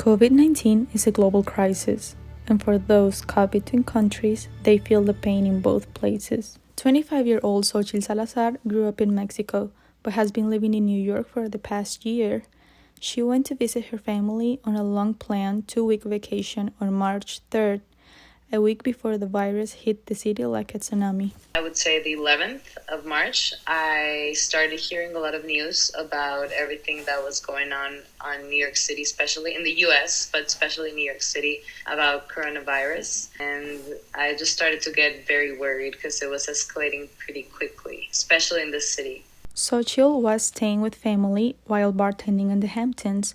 COVID-19 is a global crisis, and for those caught between countries, they feel the pain in both places. 25-year-old Xochitl Salazar grew up in Mexico, but has been living in New York for the past year. She went to visit her family on a long-planned 2-week vacation on March 3rd, a week before the virus hit the city like a tsunami. I would say the 11th of March, I started hearing a lot of news about everything that was going on New York City, especially in the US, but especially New York City, about coronavirus. And I just started to get very worried because it was escalating pretty quickly, especially in the city. Xochitl was staying with family while bartending in the Hamptons,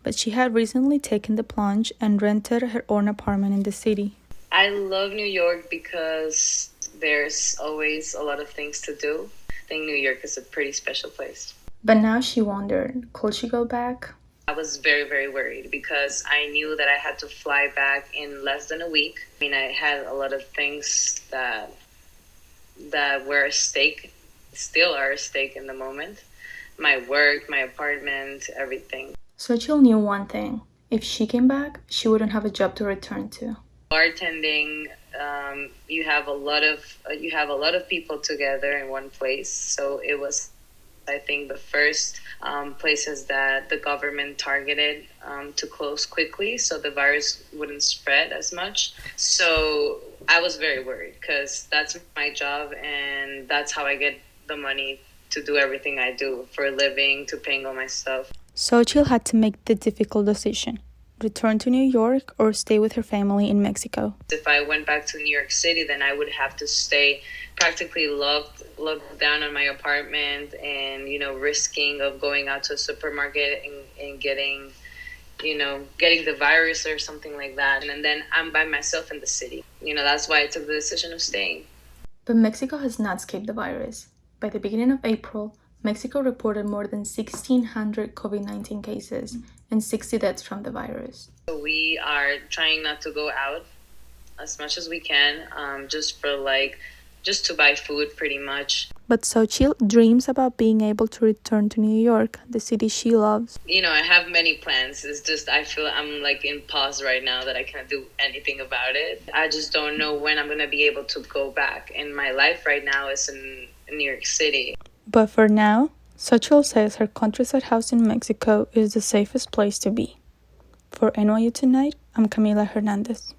but she had recently taken the plunge and rented her own apartment in the city. I love New York because there's always a lot of things to do. I think New York is a pretty special place. But now she wondered, could she go back? I was very, very worried because I knew that I had to fly back in less than a week. I mean, I had a lot of things that were at stake, still are at stake in the moment. My work, my apartment, everything. Xochitl knew one thing. If she came back, she wouldn't have a job to return to. Bartending, you have a lot of people together in one place. So it was, I think, the first places that the government targeted to close quickly so the virus wouldn't spread as much. So I was very worried because that's my job and that's how I get the money to do everything I do for a living, to paying all my stuff. Xochitl had to make the difficult decision. Return to New York or stay with her family in Mexico. If I went back to New York City, then I would have to stay practically locked down on my apartment and, risking of going out to a supermarket and getting the virus or something like that. And then I'm by myself in the city. That's why I took the decision of staying. But Mexico has not escaped the virus. By the beginning of April, Mexico reported more than 1,600 COVID-19 cases and 60 deaths from the virus. So we are trying not to go out as much as we can, just to buy food pretty much. But Xochitl dreams about being able to return to New York, the city she loves. I have many plans. It's just I feel I'm in pause right now that I can't do anything about it. I just don't know when I'm going to be able to go back. And my life right now is in New York City. But for now, Xochitl says her countryside house in Mexico is the safest place to be. For NYU Tonight, I'm Camila Hernandez.